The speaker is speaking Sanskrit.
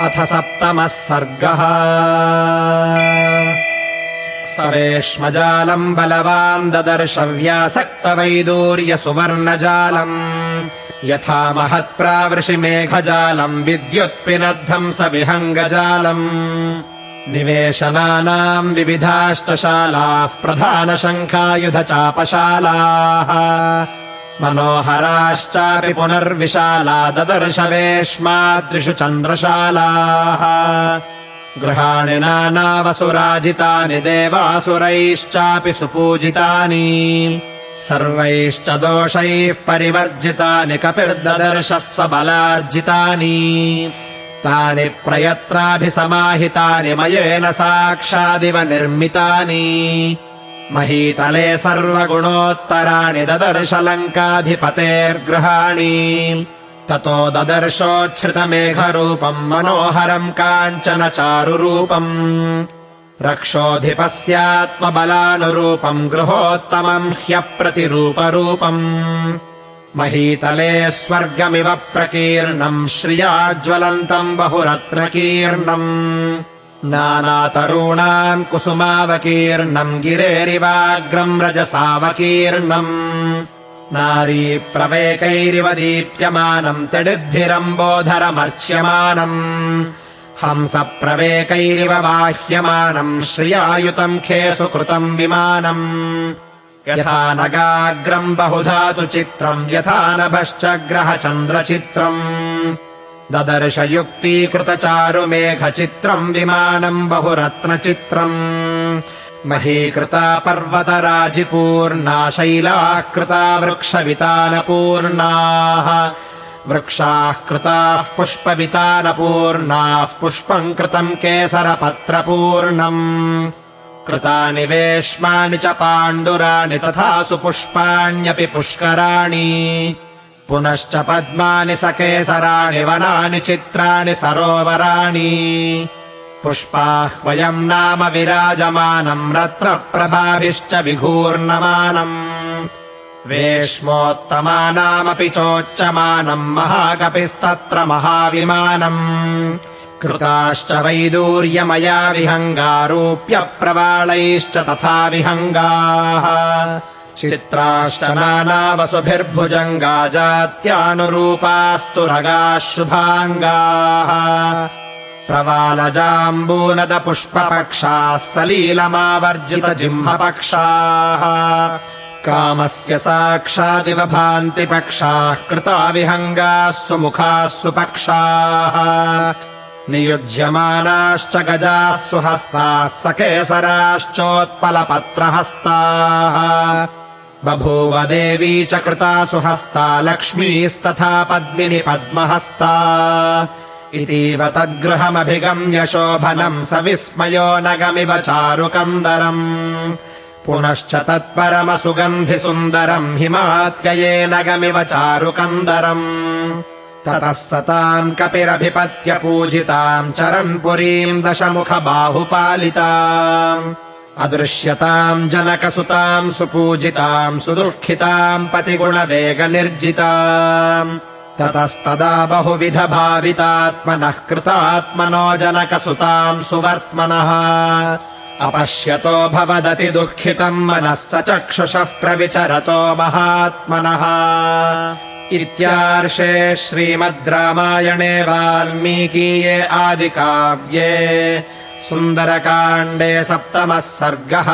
अथ सप्तमः सर्गः। सरेष्मजालम् बलवान् ददर्श व्यासक्तवैदूर्यसुवर्णजालम् यथा महत्प्रावृषिमेघजालम् विद्युत्पिनद्धम् स विहङ्गजालम्। निवेशनानाम् विविधाश्च शालाः प्रधानशङ्खायुधचापशालाः मनोहराश्चापि पुनर्विशाला ददर्श वेश्मादृषु चन्द्रशालाः। गृहाणि नानावसुराजितानि देवासुरैश्चापि सुपूजितानि सर्वैश्च दोषैः परिवर्जितानि कपिर्ददर्श स्वबलार्जितानि। तानि प्रयत्नाभिसमाहितानि मयेन साक्षादिव निर्मितानि महीतले सर्वगुणोत्तराणि ददर्श लङ्काधिपतेर्गृहाणि। ततो ददर्शोच्छ्रितमेघरूपम् मनोहरम् काञ्चन चारुरूपम् रक्षोऽधिपस्यात्मबलानुरूपम् गृहोत्तमम् ह्यप्रतिरूपरूपम्। महीतले स्वर्गमिव प्रकीर्णम् श्रियाज्वलन्तम् बहुरत्नकीर्णम् नानातरूणाम् कुसुमावकीर्णम् गिरेरिवाग्रम् रजसावकीर्णम्। नारी प्रवेकैरिव दीप्यमानम् तडिद्भिरम्बोधरमर्च्यमानम् हंस प्रवेकैरिव बाह्यमानम् श्रियायुतम् खेसुकृतम् विमानम्। यथा नगाग्रम् बहुधातु चित्रम् यथा नभश्चग्रहचन्द्रचित्रम् ददर्श युक्तीकृतचारुमेघचित्रम् विमानम् बहुरत्नचित्रम्। महीकृता पर्वतराजिपूर्णा शैलाः कृता वृक्षवितानपूर्णाः वृक्षाः कृताः पुष्पवितानपूर्णाः पुष्पम् कृतम् केसरपत्रपूर्णम्। कृतानि वेश्मानि च पाण्डुराणि तथा सुपुष्पाण्यपि पुष्कराणि पुनश्च पद्मानि सकेसराणि वनानि चित्राणि सरोवराणि। पुष्पाह्वयम् नाम विराजमानम् रत्नप्रभाभिश्च विघूर्णमानम् वेश्मोत्तमानामपि चोच्यमानम् महाकपिस्तत्र महाविमानम्। कृताश्च वैदूर्यमया विहङ्गारूप्य प्रवालैश्च तथा विहङ्गाः चित्राश्च नानावसुभिर्भुजङ्गा जात्यानुरूपास्तु रगाः शुभाङ्गाः। प्रवालजाम्बूनदपुष्पपक्षाः सलीलमावर्जितजिह्मपक्षाः कामस्य साक्षादिव भान्ति पक्षाः कृता विहङ्गाः सुमुखाः सुपक्षाः। नियुज्यमानाश्च गजाः सुहस्ताः सकेसराश्चोत्पलपत्रहस्ताः। बभूव देवी च कृता सुहस्ता लक्ष्मीस्तथा पद्मिनी पद्महस्ता। इतीव तद्गृहमभिगम्य शोभनम् सविस्मयो नगमिव चारुकन्दरम्। पुनश्च तत्परमसुगन्धिसुन्दरम् हिमात्यये नगमिव चारुकन्दरम्। ततः स ताम् कपिरभिपत्य पूजिताम् चरन् पुरीम् दशमुखबाहुपालिताम्। अदृश्यताम् जनकसुताम् सुपूजिताम् सुदुःखिताम् पतिगुणवेगनिर्जिताम्। ततस्तदा बहुविधभावितात्मनः कृतात्मनो जनकसुताम् सुवर्त्मनः। अपश्यतो भवदति दुःखितम् मनः स चक्षुषः प्रविचरतो महात्मनः। इत्यार्षे श्रीमद् रामायणे वाल्मीकीये आदिकाव्ये सुन्दरकाण्डे सप्तमः सर्गः।